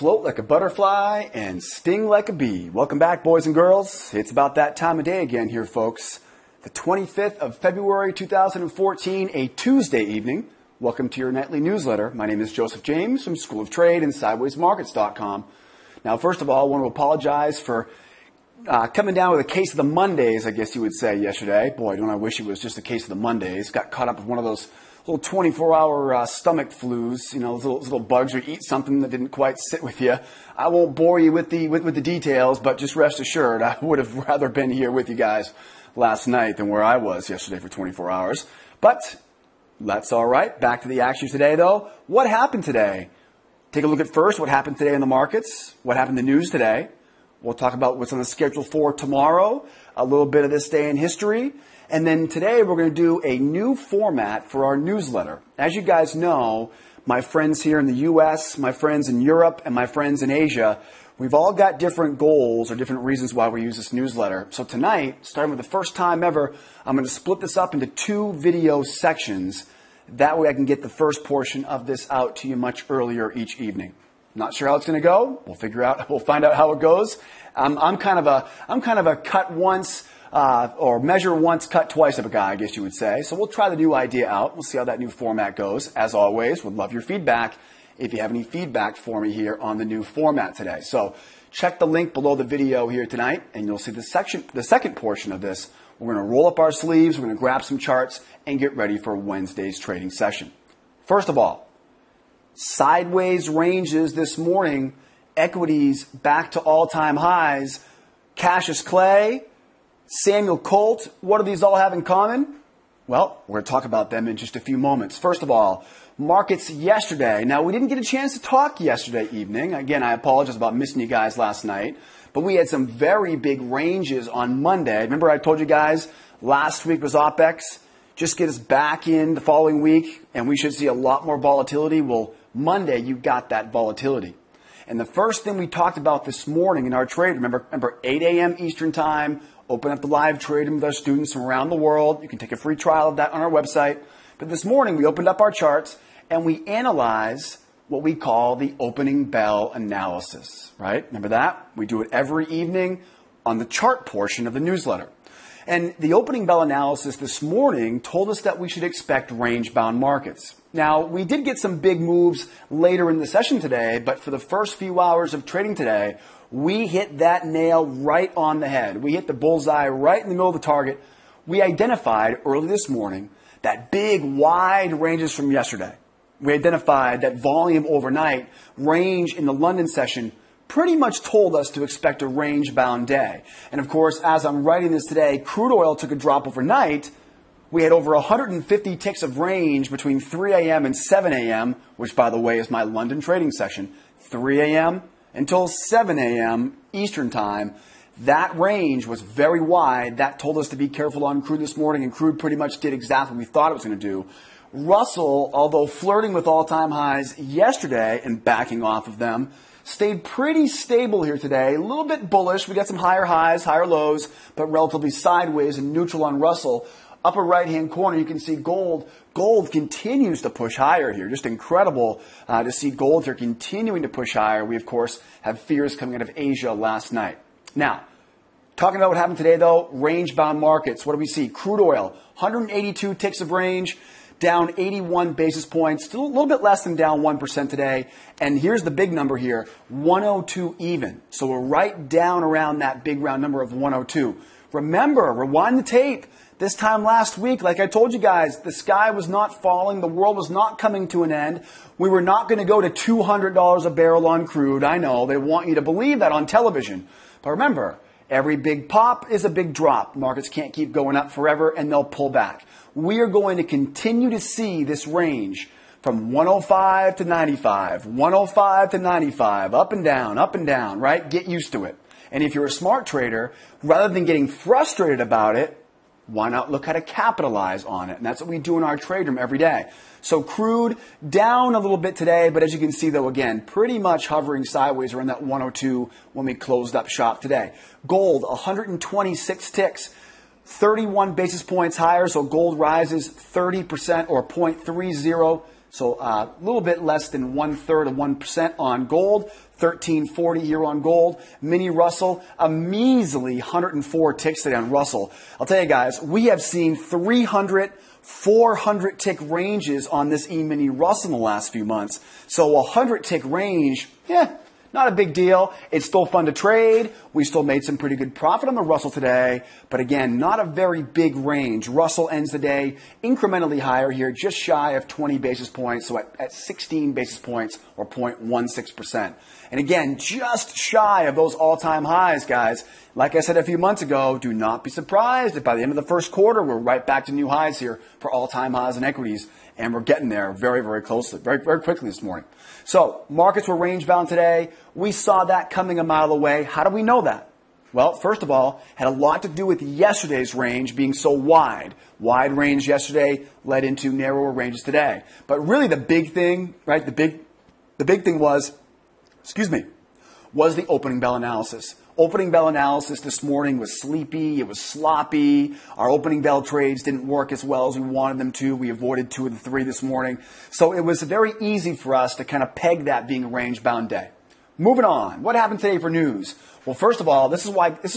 float like a butterfly and sting like a bee. Welcome back, boys and girls. It's about that time of day again here, folks. The 25th of February, 2014, a Tuesday evening. Welcome to your nightly newsletter. My name is Joseph James from School of Trade and SidewaysMarkets.com. Now, first of all, I want to apologize for coming down with a case of the Mondays, I guess you would say, yesterday. Boy, don't I wish it was just a case of the Mondays. Got caught up with one of those little 24-hour stomach flus, you know, those little bugs, or eat something that didn't quite sit with you. I won't bore you with the details, but just rest assured, I would have rather been here with you guys last night than where I was yesterday for 24 hours. But that's all right. Back to the action today, though. What happened today? Take a look at first what happened today in the markets, what happened in the news today. We'll talk about what's on the schedule for tomorrow, a little bit of this day in history. And then today we're going to do a new format for our newsletter. As you guys know, my friends here in the U.S., my friends in Europe, and my friends in Asia, we've all got different goals or different reasons why we use this newsletter. So tonight, starting with the first time ever, I'm going to split this up into 2 video sections. That way I can get the first portion of this out to you much earlier each evening. Not sure how it's going to go. We'll find out how it goes. I'm kind of a cut once, or measure once, cut twice of a guy, I guess you would say. So we'll try the new idea out. We'll see how that new format goes. As always, would love your feedback if you have any feedback for me here on the new format today. So check the link below the video here tonight, and you'll see the second portion of this. We're going to roll up our sleeves, we're going to grab some charts, and get ready for Wednesday's trading session. First of all, sideways ranges this morning, equities back to all-time highs. Cassius Clay, Samuel Colt, what do these all have in common? Well, we're going to talk about them in just a few moments. First of all, markets yesterday. Now, we didn't get a chance to talk yesterday evening. Again, I apologize about missing you guys last night. But we had some very big ranges on Monday. Remember I told you guys last week was OPEX. Just get us back in the following week, and we should see a lot more volatility. Well, Monday, you got that volatility. And the first thing we talked about this morning in our trade, remember 8 a.m. Eastern Time, open up the live trading with our students from around the world. You can take a free trial of that on our website. But this morning, we opened up our charts, and we analyze what we call the opening bell analysis, right? Remember that? We do it every evening on the chart portion of the newsletter. And the opening bell analysis this morning told us that we should expect range-bound markets. Now, we did get some big moves later in the session today, but for the first few hours of trading today, we hit that nail right on the head. We hit the bullseye right in the middle of the target. We identified early this morning that big, wide ranges from yesterday. We identified that volume overnight, range in the London session, pretty much told us to expect a range-bound day. And of course, as I'm writing this today, crude oil took a drop overnight. We had over 150 ticks of range between 3 a.m. and 7 a.m., which, by the way, is my London trading session, 3 a.m. until 7 a.m. Eastern Time. That range was very wide. That told us to be careful on crude this morning, and crude pretty much did exactly what we thought it was going to do. Russell, although flirting with all-time highs yesterday and backing off of them, stayed pretty stable here today, a little bit bullish. We got some higher highs, higher lows, but relatively sideways and neutral on Russell. Upper right-hand corner, you can see gold. Gold continues to push higher here. Just incredible to see gold here continuing to push higher. We, of course, have fears coming out of Asia last night. Now, talking about what happened today, though, range-bound markets. What do we see? Crude oil, 182 ticks of range, down 81 basis points, still a little bit less than down 1% today. And here's the big number here, 102 even. So we're right down around that big round number of 102. Remember, rewind the tape. This time last week, like I told you guys, the sky was not falling. The world was not coming to an end. We were not going to go to $200 a barrel on crude. I know they want you to believe that on television. But remember, every big pop is a big drop. Markets can't keep going up forever, and they'll pull back. We are going to continue to see this range from 105 to 95, 105 to 95, up and down, right? Get used to it. And if you're a smart trader, rather than getting frustrated about it, why not look how to capitalize on it? And that's what we do in our trade room every day. So crude down a little bit today, but as you can see, though, again, pretty much hovering sideways around that 102 when we closed up shop today. Gold, 126 ticks, 31 basis points higher, so gold rises 30% or 0.30 So a little bit less than 1/3 of 1% on gold, 1340 here on gold. Mini Russell, a measly 104 ticks today on Russell. I'll tell you guys, we have seen 300, 400 tick ranges on this E-mini Russell in the last few months. So a 100 tick range, not a big deal. It's still fun to trade. We still made some pretty good profit on the Russell today. But again, not a very big range. Russell ends the day incrementally higher here, just shy of 20 basis points. So at 16 basis points or 0.16%. And again, just shy of those all-time highs, guys. Like I said a few months ago, do not be surprised if by the end of the first quarter, we're right back to new highs here for all-time highs in equities. And we're getting there very, very closely, very, very quickly this morning. So markets were range bound today. We saw that coming a mile away. How do we know that? Well, first of all, had a lot to do with yesterday's range being so wide. Wide range yesterday led into narrower ranges today. But really the big thing, right, the big thing was the opening bell analysis. Opening bell analysis this morning was sleepy. It was sloppy. Our opening bell trades didn't work as well as we wanted them to. We avoided 2 of the 3 this morning. So it was very easy for us to kind of peg that being a range-bound day. Moving on. What happened today for news? Well, first of all, this is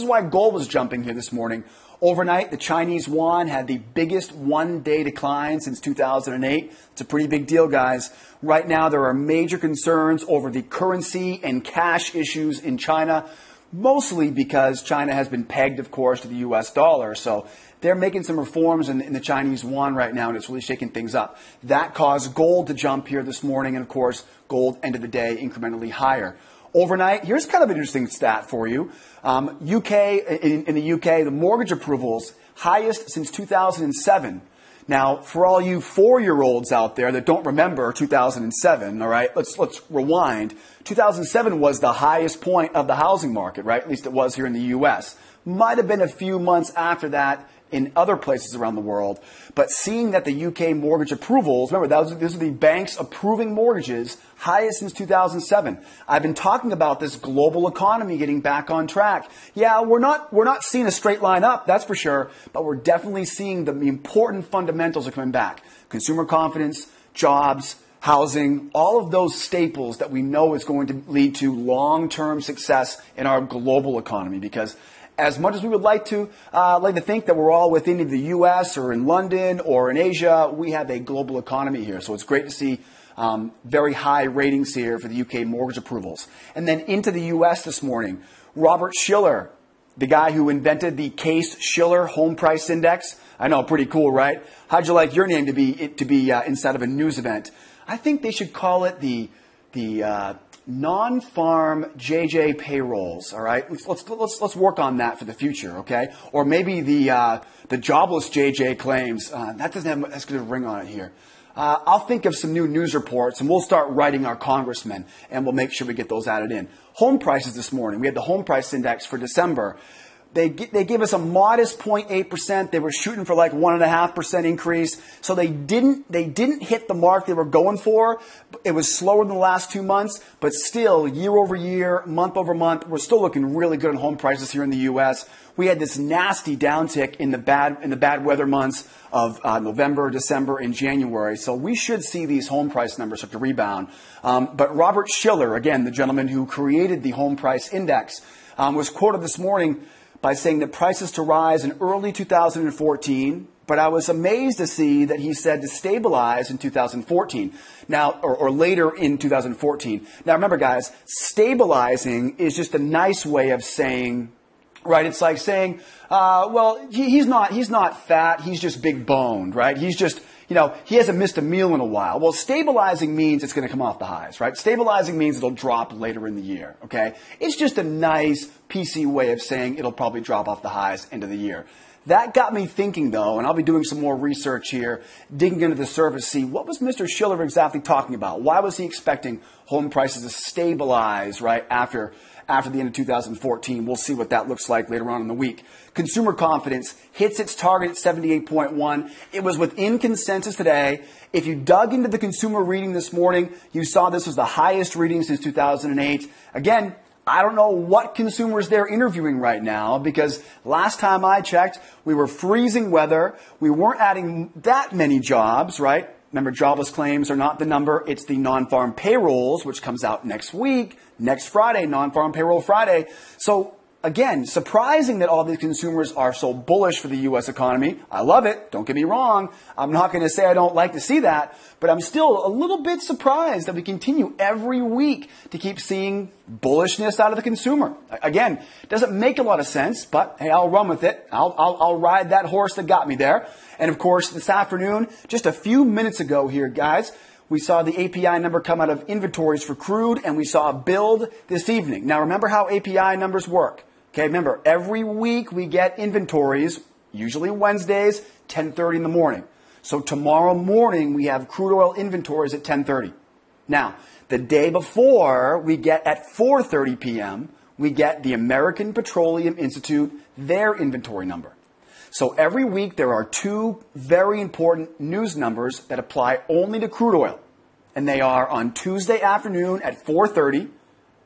why gold was jumping here this morning. Overnight, the Chinese yuan had the biggest one-day decline since 2008. It's a pretty big deal, guys. Right now, there are major concerns over the currency and cash issues in China, mostly because China has been pegged, of course, to the U.S. dollar. So they're making some reforms in the Chinese yuan right now, and it's really shaking things up. That caused gold to jump here this morning, and, of course, gold ended the day incrementally higher. Overnight, here's kind of an interesting stat for you. In the UK, the mortgage approvals, highest since 2007. Now, for all you 4-year-olds out there that don't remember 2007, all right, let's rewind. 2007 was the highest point of the housing market, right? At least it was here in the U.S. Might have been a few months after that in other places around the world. But seeing that the UK mortgage approvals, remember, these are the banks approving mortgages, highest since 2007. I've been talking about this global economy getting back on track. Yeah, we're not seeing a straight line up, that's for sure, but we're definitely seeing the important fundamentals are coming back. Consumer confidence, jobs, housing, all of those staples that we know is going to lead to long-term success in our global economy, because as much as we would like to think that we're all within the U.S. or in London or in Asia, we have a global economy here. So it's great to see very high ratings here for the UK mortgage approvals. And then into the U.S. this morning, Robert Shiller, the guy who invented the Case-Shiller Home Price Index. I know, pretty cool, right? How'd you like your name to be inside of a news event? I think they should call it the non-farm JJ payrolls. All right, let's work on that for the future, okay? Or maybe the jobless JJ claims. That doesn't have as good a ring on it here. I'll think of some new news reports, and we'll start writing our congressmen, and we'll make sure we get those added in. Home prices this morning. We had the home price index for December. They gave us a modest 0.8%. They were shooting for like 1.5% increase. So they didn't hit the mark they were going for. It was slower than the last 2 months, but still year over year, month over month, we're still looking really good on home prices here in the U.S. We had this nasty downtick in the bad weather months of November, December, and January. So we should see these home price numbers start to rebound. But Robert Shiller, again, the gentleman who created the home price index, was quoted this morning by saying that prices to rise in early 2014, but I was amazed to see that he said to stabilize in 2014. Now, or later in 2014. Now, remember, guys, stabilizing is just a nice way of saying, right? It's like saying, well, he's not fat, he's just big boned, right? He's just, he hasn't missed a meal in a while. Well, stabilizing means it's going to come off the highs, right? Stabilizing means it'll drop later in the year, okay? It's just a nice PC way of saying it'll probably drop off the highs end of the year. That got me thinking, though, and I'll be doing some more research here, digging into the surface, see what was Mr. Shiller exactly talking about? Why was he expecting home prices to stabilize right after the end of 2014? We'll see what that looks like later on in the week. Consumer confidence hits its target at 78.1. It was within consensus today. If you dug into the consumer reading this morning, you saw this was the highest reading since 2008. Again, I don't know what consumers they're interviewing right now, because last time I checked, we were freezing weather. We weren't adding that many jobs, right? Remember, jobless claims are not the number. It's the non-farm payrolls, which comes out next week, next Friday, non-farm payroll Friday. So again, surprising that all these consumers are so bullish for the U.S. economy. I love it. Don't get me wrong. I'm not going to say I don't like to see that, but I'm still a little bit surprised that we continue every week to keep seeing bullishness out of the consumer. Again, it doesn't make a lot of sense, but hey, I'll run with it. I'll ride that horse that got me there. And of course, this afternoon, just a few minutes ago here, guys, we saw the API number come out of inventories for crude, and we saw a build this evening. Now, remember how API numbers work. Okay, remember, every week we get inventories, usually Wednesdays, 10:30 in the morning. So tomorrow morning we have crude oil inventories at 10:30. Now, the day before we get at 4:30 p.m., we get the American Petroleum Institute, their inventory number. So every week there are two very important news numbers that apply only to crude oil. And they are on Tuesday afternoon at 4:30,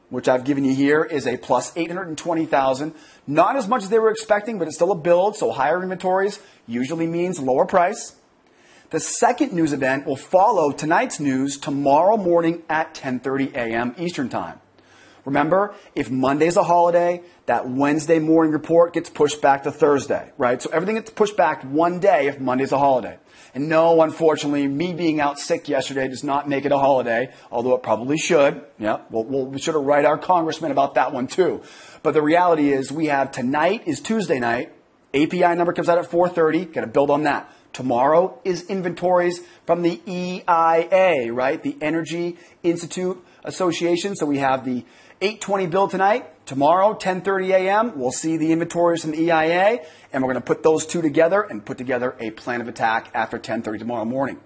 which I've given you here, is a plus 820,000. Not as much as they were expecting, but it's still a build, so higher inventories usually means lower price. The second news event will follow tonight's news tomorrow morning at 10:30 a.m. Eastern Time. Remember, if Monday's a holiday, that Wednesday morning report gets pushed back to Thursday, right? So everything gets pushed back one day if Monday's a holiday. And no, unfortunately, me being out sick yesterday does not make it a holiday, although it probably should. Yeah, we should have write our congressman about that one too. But the reality is we have tonight is Tuesday night. API number comes out at 4:30. Got to build on that. Tomorrow is inventories from the EIA, right? The Energy Institute Association. So we have the 8:20 build tonight. Tomorrow, 10:30 a.m., we'll see the inventories from the EIA, and we're going to put those two together and put together a plan of attack after 10:30 tomorrow morning.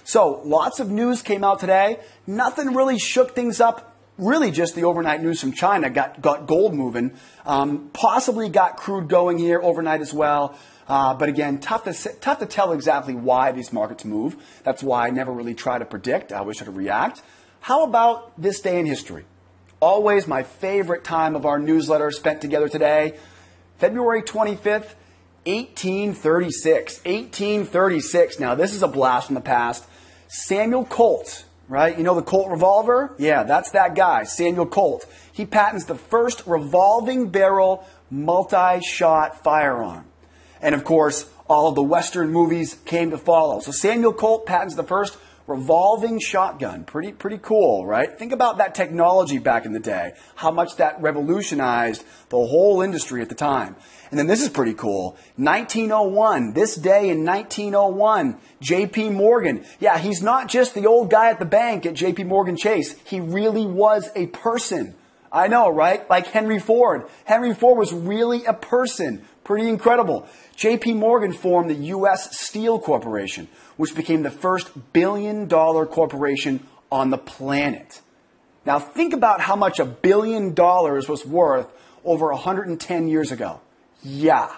So lots of news came out today. Nothing really shook things up. Really just the overnight news from China got gold moving. Possibly got crude going here overnight as well. But again, tough to tell exactly why these markets move. That's why I never really try to predict. I always try to react. How about this day in history? Always my favorite time of our newsletter spent together today. February 25th, 1836. 1836. Now, this is a blast from the past. Samuel Colt, right? You know the Colt revolver? Yeah, that's that guy, Samuel Colt. He patents the first revolving barrel multi-shot firearm. And of course, all of the Western movies came to follow. So Samuel Colt patents the first revolving shotgun. Pretty cool, right? Think about that technology back in the day, how much that revolutionized the whole industry at the time. And then this is pretty cool. 1901, this day in 1901, J.P. Morgan. Yeah, he's not just the old guy at the bank at J.P. Morgan Chase. He really was a person. I know, right? Like Henry Ford. Henry Ford was really a person. Pretty incredible. J.P. Morgan formed the U.S. Steel Corporation, which became the first billion-dollar corporation on the planet. Now think about how much $1 billion was worth over 110 years ago. Yeah.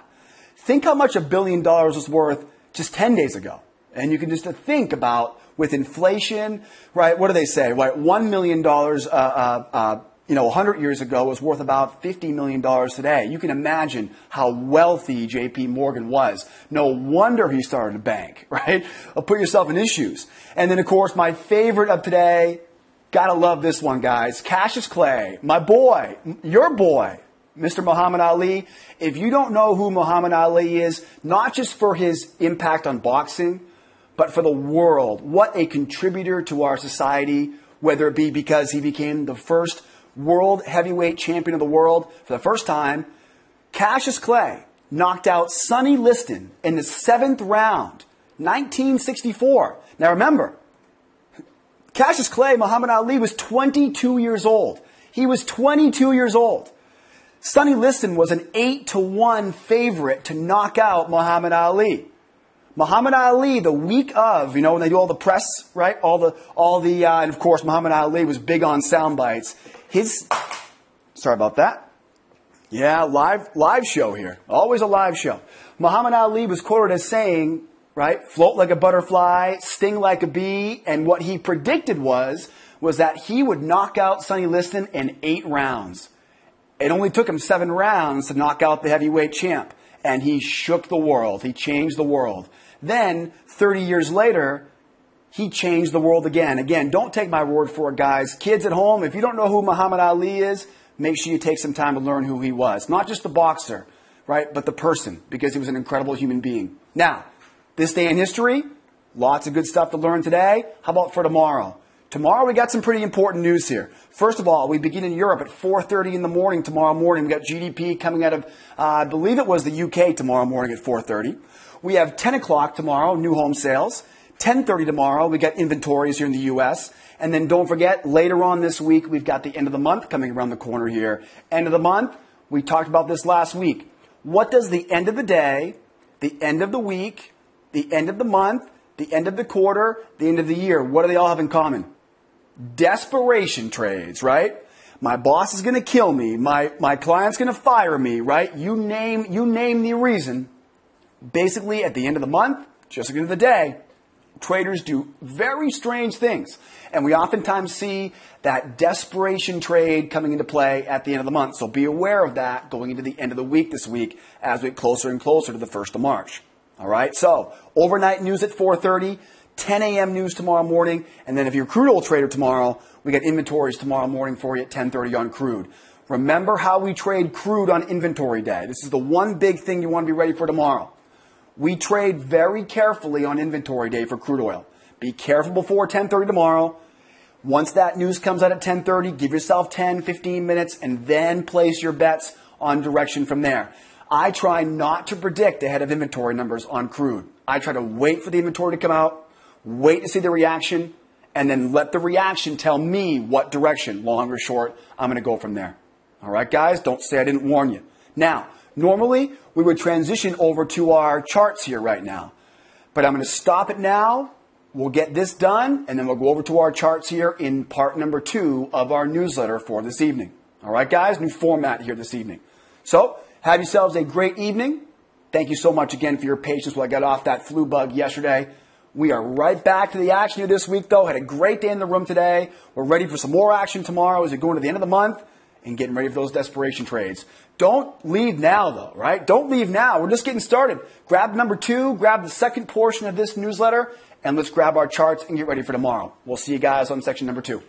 Think how much $1 billion was worth just 10 days ago. And you can just think about with inflation, right? What do they say? Right, $1 million 100 years ago was worth about $50 million today. You can imagine how wealthy J.P. Morgan was. No wonder he started a bank, right? Put yourself in his shoes. And then, of course, my favorite of today, gotta love this one, guys. Cassius Clay, my boy, your boy, Mr. Muhammad Ali. If you don't know who Muhammad Ali is, not just for his impact on boxing, but for the world, what a contributor to our society, whether it be because he became the first world heavyweight champion of the world for the first time. Cassius Clay knocked out Sonny Liston in the 7th round, 1964. Now remember, Cassius Clay, Muhammad Ali, was 22 years old. He was 22 years old. Sonny Liston was an 8-1 favorite to knock out Muhammad Ali. Muhammad Ali, the week of, when they do all the press, right? And of course, Muhammad Ali was big on sound bites. Sorry about that. Yeah, live show here. Always a live show. Muhammad Ali was quoted as saying, right, float like a butterfly, sting like a bee, and what he predicted was that he would knock out Sonny Liston in 8 rounds. It only took him 7 rounds to knock out the heavyweight champ, and he shook the world. He changed the world. Then, 30 years later, he changed the world again. Again, don't take my word for it, guys. Kids at home, if you don't know who Muhammad Ali is, make sure you take some time to learn who he was. Not just the boxer, right, but the person, because he was an incredible human being. Now, this day in history, lots of good stuff to learn today. How about for tomorrow? Tomorrow we got some pretty important news here. First of all, we begin in Europe at 4:30 in the morning tomorrow morning. We got GDP coming out of, I believe it was the UK tomorrow morning at 4:30. We have 10 o'clock tomorrow, new home sales. 10:30 tomorrow, we got inventories here in the U.S. And then don't forget, later on this week, we've got the end of the month coming around the corner here. End of the month, we talked about this last week. What does the end of the day, the end of the week, the end of the month, the end of the quarter, the end of the year, what do they all have in common? Desperation trades, right? My boss is going to kill me. My client's going to fire me, right? You name the reason. Basically, at the end of the month, just like the end of the day, traders do very strange things. And we oftentimes see that desperation trade coming into play at the end of the month. So be aware of that going into the end of the week this week as we get closer and closer to the 1st of March. All right, so overnight news at 4:30, 10 a.m. news tomorrow morning, and then if you're a crude oil trader tomorrow, we got inventories tomorrow morning for you at 10:30 on crude. Remember how we trade crude on inventory day. This is the one big thing you want to be ready for tomorrow. We trade very carefully on inventory day for crude oil. Be careful before 10:30 tomorrow. Once that news comes out at 10:30, give yourself 10, 15 minutes, and then place your bets on direction from there. I try not to predict ahead of inventory numbers on crude. I try to wait for the inventory to come out, wait to see the reaction, and then let the reaction tell me what direction, long or short, I'm going to go from there. All right, guys? Don't say I didn't warn you. Now, normally, we would transition over to our charts here right now. But I'm going to stop it now. We'll get this done, and then we'll go over to our charts here in part number 2 of our newsletter for this evening. All right, guys? New format here this evening. So, have yourselves a great evening. Thank you so much again for your patience while I got off that flu bug yesterday. We are right back to the action here this week, though. Had a great day in the room today. We're ready for some more action tomorrow as we go into the end of the month and getting ready for those desperation trades. Don't leave now, though, right? Don't leave now. We're just getting started. Grab number 2, grab the second portion of this newsletter, and let's grab our charts and get ready for tomorrow. We'll see you guys on section number 2.